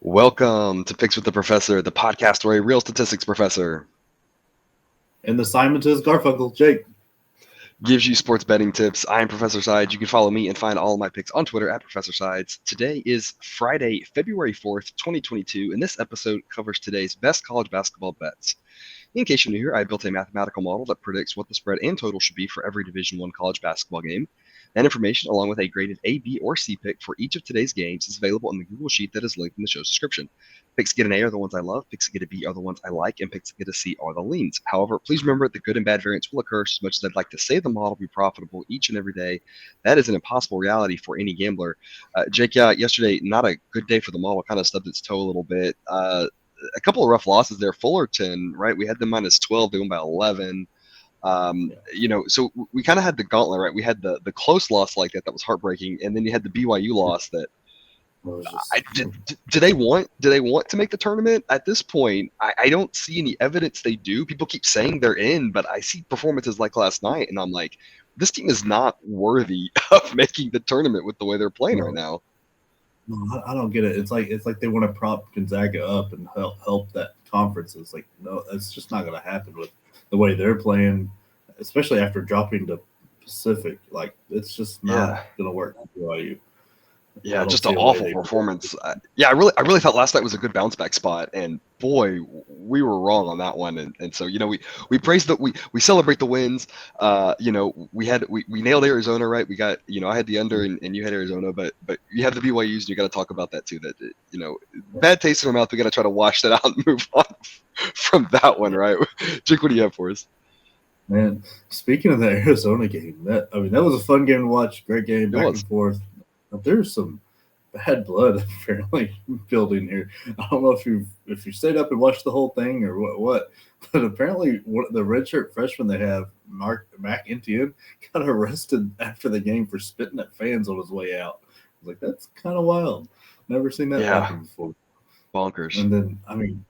Welcome to Picks with the Professor, the podcast where a real statistics professor And the Simon says Garfunkel, Jake. gives you sports betting tips. I am Professor Sides. You can follow me and find all of my picks on Twitter at Professor Sides. Today is Friday, February 4th, 2022, and this episode covers today's best college basketball bets. In case you're new here, I built a mathematical model that predicts what the spread and total should be for every Division I college basketball game. That information, along with a graded A, B, or C pick for each of today's games, is available in the Google Sheet that is linked in the show's description. Picks that get an A are the ones I love, picks that get a B are the ones I like, and picks that get a C are the leans. However, please remember that good and bad variance will occur. As much as I'd like to say the model be profitable each and every day, that is an impossible reality for any gambler. Jake, yesterday, not a good day for the model, kind of stubbed its toe a little bit. A couple of rough losses there. Fullerton, right? We had them minus 12. They won by 11. So we kind of had the gauntlet, right? We had the close loss like that was heartbreaking, and then you had the BYU loss that do they want to make the tournament at this point? I don't see any evidence they do. People keep saying they're in, but I see performances like last night, and I'm like, this team is not worthy of making the tournament with the way they're playing right now. No, I don't get it. It's like they want to prop Gonzaga up and help that conference. It's like, no, that's just not going to happen with the way they're playing, especially after dropping to Pacific. Like, it's just not going to work for BYU. Yeah, just an awful performance. I really thought last night was a good bounce back spot, and boy, we were wrong on that one. And so we praise that we celebrate the wins. We nailed Arizona, right? We got I had the under and you had Arizona, but you have the BYU's and you got to talk about that too. That bad taste in our mouth. We got to try to wash that out and move on from that one, right? Jake, what do you have for us? Man, speaking of the Arizona game, that was a fun game to watch. Great game, back and forth. But there's some bad blood apparently building here. I don't know if you stayed up and watched the whole thing or what, but apparently the redshirt freshman they have, Mac Etienne, got arrested after the game for spitting at fans on his way out. I was like, that's kind of wild. Never seen that happen before. Bonkers. And then,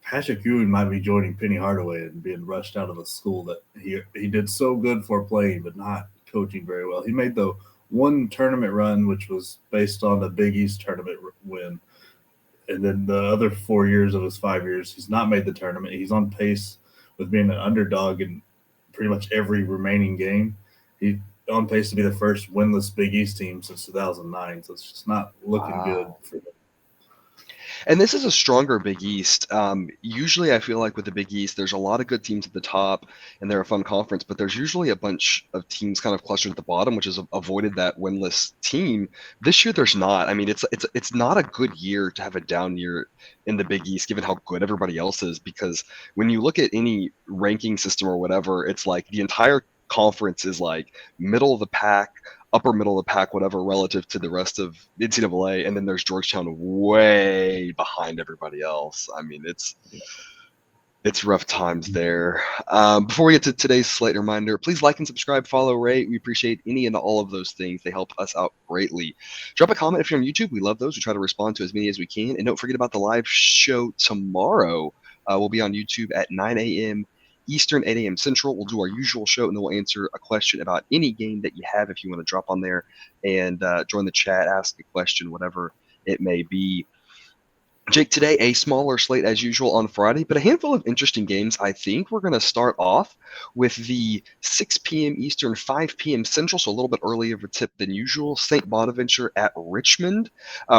Patrick Ewing might be joining Penny Hardaway and being rushed out of a school that he did so good for playing, but not coaching very well. He made the one tournament run, which was based on a Big East tournament win. And then the other 4 years of his 5 years, he's not made the tournament. He's on pace with being an underdog in pretty much every remaining game. He's on pace to be the first winless Big East team since 2009. So it's just not looking good for him. And this is a stronger Big East. Usually I feel like with the Big East, there's a lot of good teams at the top and they're a fun conference, but there's usually a bunch of teams kind of clustered at the bottom, which has avoided that winless team. This year there's not. I mean, it's not a good year to have a down year in the Big East, given how good everybody else is, because when you look at any ranking system or whatever, it's like the entire conference is like middle of the pack, upper middle of the pack, whatever, relative to the rest of NCAA, and then there's Georgetown way behind everybody else. I mean, it's rough times there. Before we get to today's slate reminder, please like and subscribe, follow, rate. We appreciate any and all of those things. They help us out greatly. Drop a comment if you're on YouTube. We love those. We try to respond to as many as we can. And don't forget about the live show tomorrow. We'll be on YouTube at 9 a.m. Eastern, 8 a.m. Central. We'll do our usual show, and then we'll answer a question about any game that you have if you want to drop on there and join the chat, ask a question, whatever it may be. Jake, today a smaller slate as usual on Friday, but a handful of interesting games. I think we're going to start off with the 6 p.m. Eastern, 5 p.m. Central, so a little bit earlier of a tip than usual. St. Bonaventure at Richmond.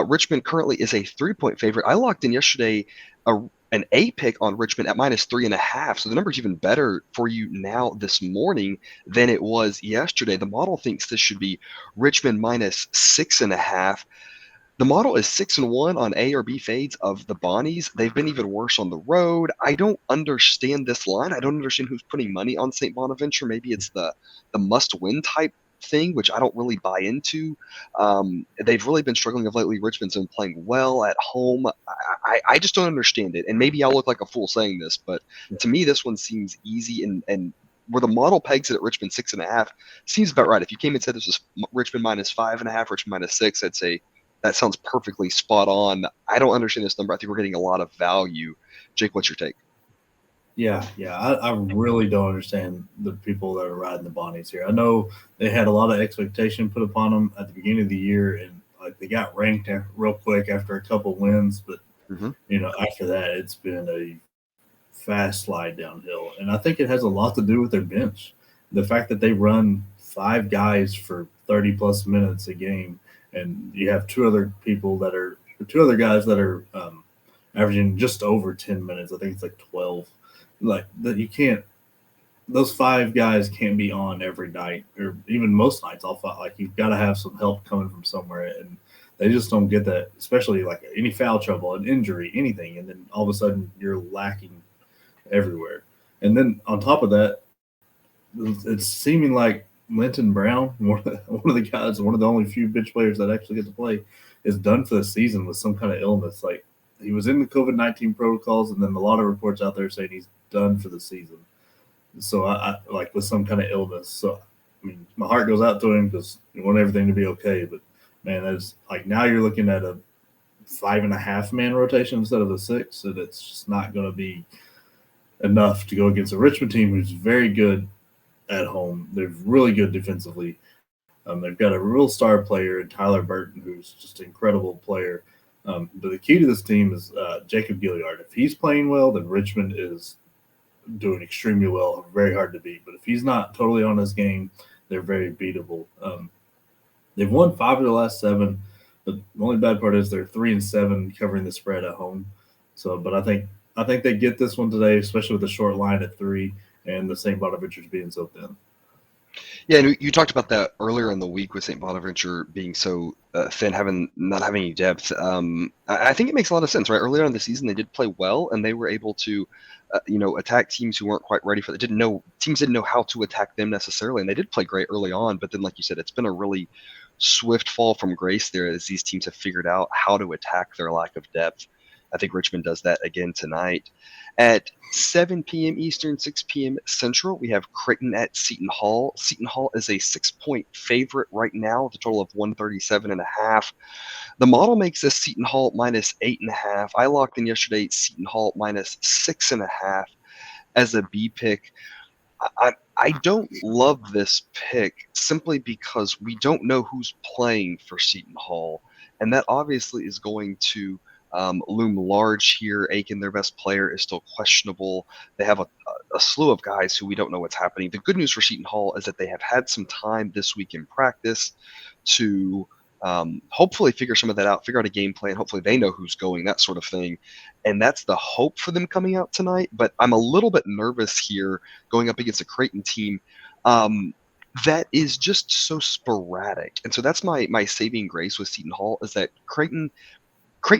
Richmond currently is a 3-point favorite. I locked in yesterday an A pick on Richmond at minus 3.5. So the number's even better for you now this morning than it was yesterday. The model thinks this should be Richmond minus 6.5. The model is 6-1 on A or B fades of the Bonnies. They've been even worse on the road. I don't understand this line. I don't understand who's putting money on St. Bonaventure. Maybe it's the must-win type thing, which I don't really buy into. They've really been struggling of lately. Richmond's been playing well at home. I just don't understand it. And maybe I'll look like a fool saying this, but to me, this one seems easy and where the model pegs it at Richmond 6.5 seems about right. If you came and said this was Richmond minus 5.5, Richmond minus 6, I'd say that sounds perfectly spot on. I don't understand this number. I think we're getting a lot of value. Jake, what's your take? Yeah. I really don't understand the people that are riding the Bonnies here. I know they had a lot of expectation put upon them at the beginning of the year, and like they got ranked real quick after a couple wins, but Hmm. After that, it's been a fast slide downhill. And I think it has a lot to do with their bench. The fact that they run five guys for 30 plus minutes a game, and you have two other guys that are averaging just over 10 minutes. I think it's like 12. Like that, you can't. Those five guys can't be on every night, or even most nights. Like you've got to have some help coming from somewhere, and they just don't get that. Especially like any foul trouble, an injury, anything, and then all of a sudden you're lacking everywhere. And then on top of that, it's seeming like Linton Brown, one of the guys, one of the only few bench players that actually get to play, is done for the season with some kind of illness. Like he was in the COVID-19 protocols, and then a lot of reports out there saying he's done for the season. So I like with some kind of illness. So I mean, my heart goes out to him because you want everything to be okay. But man, that's like now you're looking at a 5.5 man rotation instead of a six, and it's just not going to be enough to go against a Richmond team who's very good at home. They're really good defensively. They've got a real star player in Tyler Burton, who's just an incredible player. But the key to this team is Jacob Gilliard. If he's playing well, then Richmond is doing extremely well, very hard to beat. But if he's not totally on his game, they're very beatable. They've won 5 of the last 7, but the only bad part is they're 3-7 covering the spread at home. So, but I think they get this one today, especially with the short line at 3 and the St. Bonaventure's being so thin. Yeah, and you talked about that earlier in the week with St. Bonaventure being so thin, not having any depth. I think it makes a lot of sense, right? Earlier on in the season, they did play well, and they were able to, attack teams who weren't quite ready for it. Teams didn't know how to attack them necessarily, and they did play great early on. But then, like you said, it's been a really swift fall from grace there as these teams have figured out how to attack their lack of depth. I think Richmond does that again tonight. At 7 p.m. Eastern, 6 p.m. Central, we have Creighton at Seton Hall. Seton Hall is a 6-point favorite right now with a total of 137.5. The model makes this Seton Hall minus 8.5. I locked in yesterday Seton Hall minus 6.5 as a B pick. I don't love this pick simply because we don't know who's playing for Seton Hall, and that obviously is going to loom large here. Aiken, their best player, is still questionable. They have a slew of guys who we don't know what's happening. The good news for Seton Hall is that they have had some time this week in practice to hopefully figure some of that out, figure out a game plan. Hopefully they know who's going, that sort of thing. And that's the hope for them coming out tonight. But I'm a little bit nervous here going up against a Creighton team that is just so sporadic. And so that's my saving grace with Seton Hall is that Creighton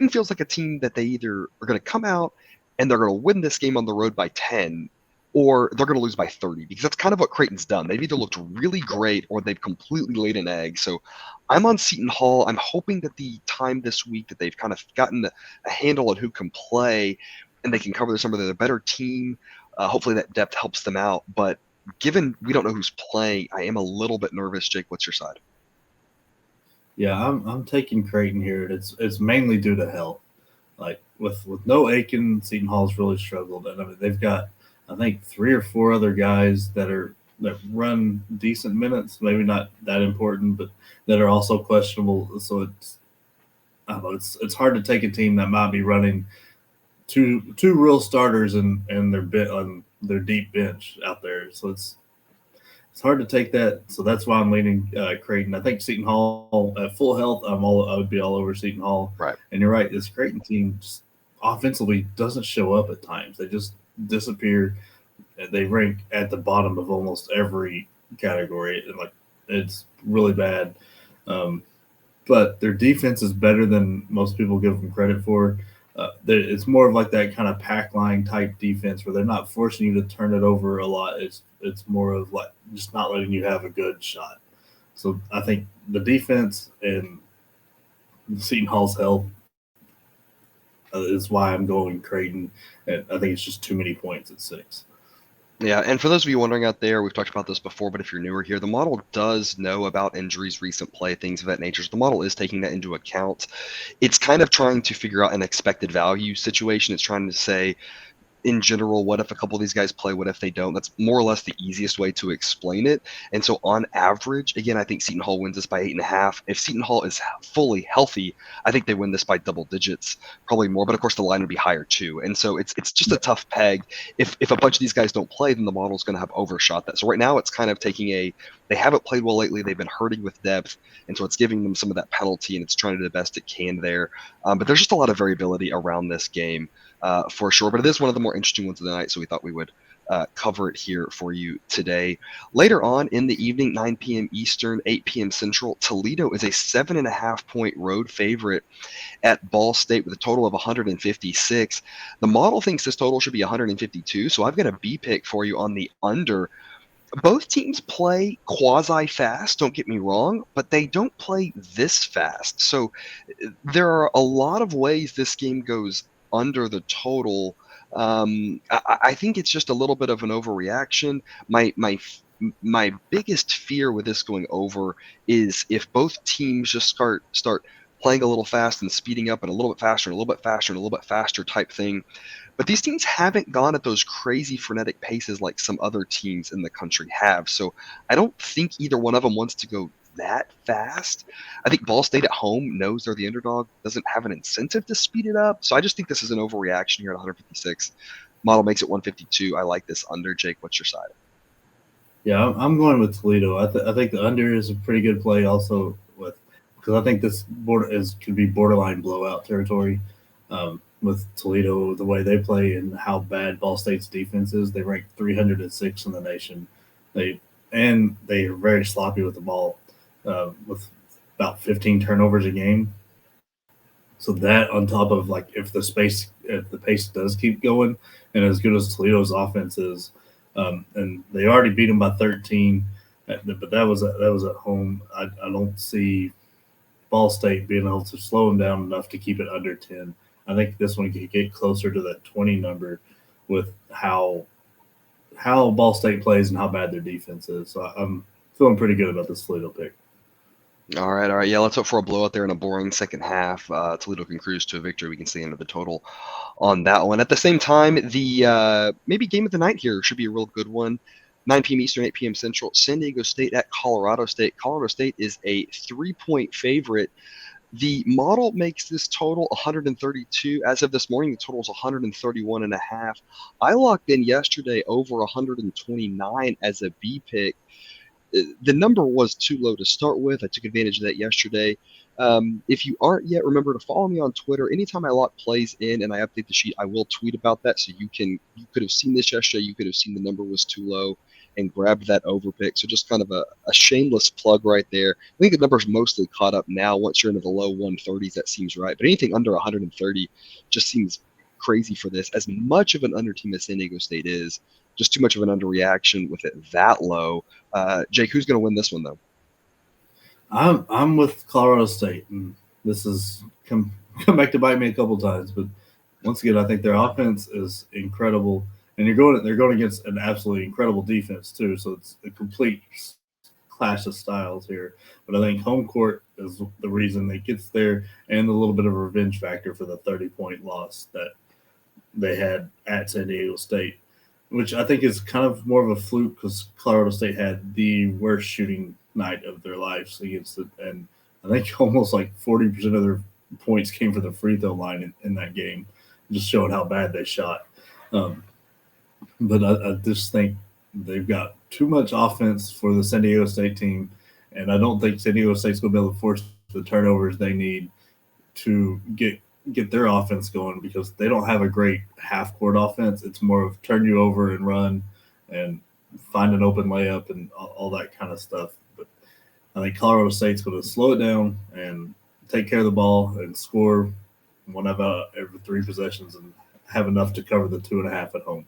feels like a team that they either are going to come out and they're going to win this game on the road by 10 or they're going to lose by 30 because that's kind of what Creighton's done. They've either looked really great or they've completely laid an egg. So I'm on Seton Hall. I'm hoping that the time this week that they've kind of gotten a handle on who can play and they can cover some of their better team. Hopefully that depth helps them out. But given we don't know who's playing, I am a little bit nervous. Jake, what's your side? Yeah, I'm taking Creighton here. It's mainly due to health. Like with no Aiken, Seton Hall's really struggled, and I mean they've got I think 3 or 4 other guys that run decent minutes, maybe not that important, but that are also questionable. So it's I don't know. It's hard to take a team that might be running two real starters and on their deep bench out there. So it's hard to take that. So that's why I'm leaning Creighton. I think Seton Hall at full health. I would be all over Seton Hall. Right. And you're right. This Creighton team just offensively doesn't show up at times. They just disappear. They rank at the bottom of almost every category, and like it's really bad. But their defense is better than most people give them credit for. It's more of like that kind of pack line type defense where they're not forcing you to turn it over a lot. It's more of like just not letting you have a good shot. So I think the defense and Seton Hall's health is why I'm going Creighton. And I think it's just too many points at 6. Yeah, and for those of you wondering out there, we've talked about this before, but if you're newer here, the model does know about injuries, recent play, things of that nature. So the model is taking that into account. It's kind of trying to figure out an expected value situation. It's trying to say, in general, what if a couple of these guys play? What if they don't? That's more or less the easiest way to explain it. And so, on average, again, I think Seton Hall wins this by 8.5. If Seton Hall is fully healthy, I think they win this by double digits, probably more. But of course, the line would be higher too. And so, it's just a tough peg. If a bunch of these guys don't play, then the model's going to have overshot that. So right now, it's kind of taking they haven't played well lately. They've been hurting with depth, and so it's giving them some of that penalty, and it's trying to do the best it can there. But there's just a lot of variability around this game for sure. But it is one of the more interesting ones of the night, so we thought we would cover it here for you today. Later on in the evening, 9 p.m. Eastern, 8 p.m. Central, Toledo is a 7.5-point road favorite at Ball State with a total of 156. The model thinks this total should be 152, so I've got a B pick for you on the under. Both teams play quasi fast, don't get me wrong, but they don't play this fast. So there are a lot of ways this game goes under the total. I think it's just a little bit of an overreaction. My biggest fear with this going over is if both teams just start playing a little fast and speeding up and a little bit faster and a little bit faster and a little bit faster type thing. But these teams haven't gone at those crazy frenetic paces like some other teams in the country have. So I don't think either one of them wants to go that fast. I think Ball State at home knows they're the underdog, doesn't have an incentive to speed it up. So I just think this is an overreaction here at 156. Model makes it 152. I like this under. Jake, what's your side? Yeah, I'm going with Toledo. I think the under is a pretty good play also with because I think this could be borderline blowout territory with Toledo the way they play and how bad Ball State's defense is. They rank 306 in the nation. They are very sloppy with the ball with about 15 turnovers a game. So that on top of like if the pace does keep going and as good as Toledo's offense is. And they already beat them by 13, but that was at home. I don't see Ball State being able to slow them down enough to keep it under 10. I think this one could get closer to that 20 number with how Ball State plays and how bad their defense is. So I'm feeling pretty good about this Toledo pick. All right. Yeah, let's hope for a blowout there in a boring second half. Toledo can cruise to a victory. We can stay under the total on that one. At the same time, the maybe game of the night here should be a real good one. 9 p.m. Eastern, 8 p.m. Central. San Diego State at Colorado State. Colorado State is a 3-point favorite. The model makes this total 132. As of this morning, the total is 131.5. I locked in yesterday over 129 as a B pick. The number was too low to start with. I took advantage of that yesterday. If you aren't yet, remember to follow me on Twitter. Anytime I lock plays in and I update the sheet, I will tweet about that. So you could have seen this yesterday. You could have seen the number was too low and grabbed that overpick. So just kind of a shameless plug right there. I think the number's mostly caught up now. Once you're into the low 130s, that seems right. But anything under 130 just seems crazy for this. As much of an under team as San Diego State is, just too much of an underreaction with it that low. Jake, who's going to win this one, though? I'm with Colorado State, and this has come back to bite me a couple times. But once again, I think their offense is incredible, and they're going against an absolutely incredible defense too. So it's a complete clash of styles here. But I think home court is the reason they gets there, and a little bit of a revenge factor for the 30-point loss that they had at San Diego State, which I think is kind of more of a fluke because Colorado State had the worst shooting night of their lives against it. And I think almost like 40% of their points came from the free throw line in that game, just showing how bad they shot. But I just think they've got too much offense for the San Diego State team. And I don't think San Diego State's going to be able to force the turnovers they need to get their offense going because they don't have a great half-court offense. It's more of turn you over and run and find an open layup and all that kind of stuff. But I think Colorado State's going to slow it down and take care of the ball and score one about every 3 possessions and have enough to cover the 2.5 at home.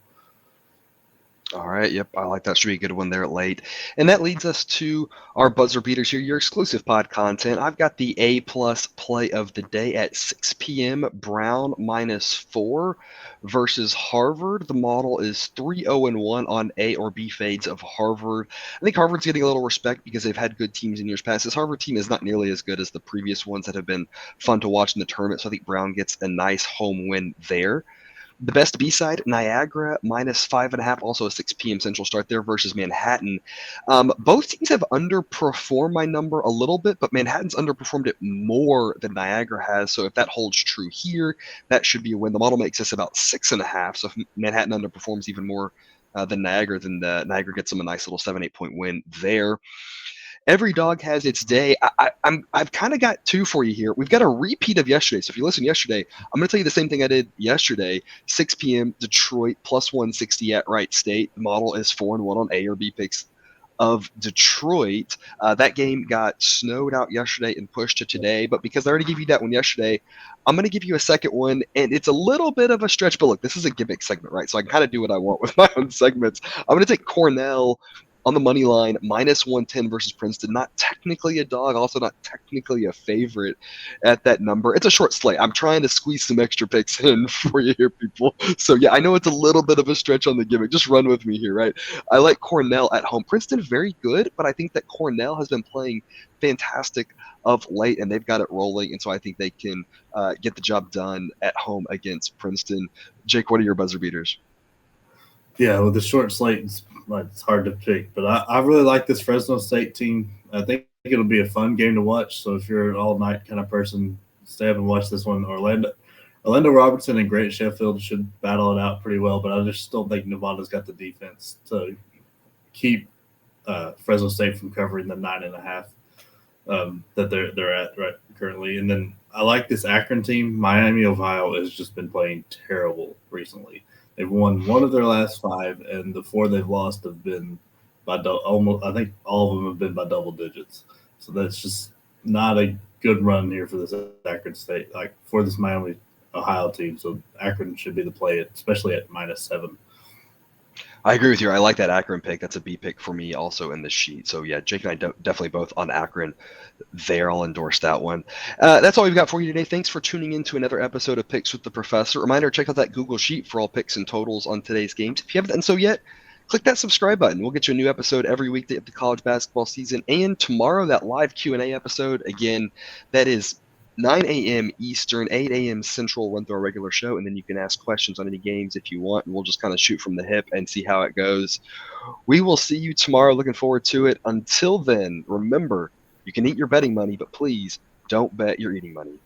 All right. Yep. I like that. Should be a good one there late. And that leads us to our buzzer beaters here, your exclusive pod content. I've got the A-plus play of the day at 6 p.m. Brown -4 versus Harvard. The model is 3-0-1 on A or B fades of Harvard. I think Harvard's getting a little respect because they've had good teams in years past. This Harvard team is not nearly as good as the previous ones that have been fun to watch in the tournament. So I think Brown gets a nice home win there. The best B side, Niagara -5.5, also a 6 p.m. Central start there versus Manhattan. Both teams have underperformed my number a little bit, but Manhattan's underperformed it more than Niagara has. So if that holds true here, that should be a win. The model makes this about 6.5. So if Manhattan underperforms even more than Niagara, then Niagara gets them a nice little 7-8 point win there. Every dog has its day. I've kind of got two for you here. We've got a repeat of yesterday. So if you listened yesterday, I'm going to tell you the same thing I did yesterday. 6 p.m. Detroit +160 at Wright State. The model is 4-1 on A or B picks of Detroit. That game got snowed out yesterday and pushed to today. But because I already gave you that one yesterday, I'm going to give you a second one, and it's a little bit of a stretch. But look, this is a gimmick segment, right? So I can kind of do what I want with my own segments. I'm going to take Cornell on the money line, -110 versus Princeton. Not technically a dog, also not technically a favorite at that number. It's a short slate. I'm trying to squeeze some extra picks in for you here, people. So, yeah, I know it's a little bit of a stretch on the gimmick. Just run with me here, right? I like Cornell at home. Princeton, very good, but I think that Cornell has been playing fantastic of late, and they've got it rolling, and so I think they can get the job done at home against Princeton. Jake, what are your buzzer beaters? Yeah, with the short slate, it's hard to pick. But I really like this Fresno State team. I think it'll be a fun game to watch. So if you're an all night kind of person, stay up and watch this one. Orlando Robertson and Grant Sheffield should battle it out pretty well. But I just don't think Nevada's got the defense to keep Fresno State from covering the 9.5 that they're at right currently. And then I like this Akron team. Miami, Ohio has just been playing terrible recently. They've won one of their last 5, and the 4 they've lost have been by almost. I think all of them have been by double digits. So that's just not a good run here for this Akron State, like for this Miami, Ohio team. So Akron should be the play, especially at -7. I agree with you. I like that Akron pick. That's a B pick for me also in the sheet. So, yeah, Jake and I definitely both on Akron there. I'll endorse that one. That's all we've got for you today. Thanks for tuning in to another episode of Picks with the Professor. Reminder, check out that Google Sheet for all picks and totals on today's games. If you haven't done so yet, click that subscribe button. We'll get you a new episode every weekday of the college basketball season. And tomorrow, that live Q&A episode, again, that is 9 a.m. Eastern, 8 a.m. Central, run through our regular show, and then you can ask questions on any games if you want, and we'll just kind of shoot from the hip and see how it goes. We will see you tomorrow. Looking forward to it. Until then, remember, you can eat your betting money, but please don't bet your eating money.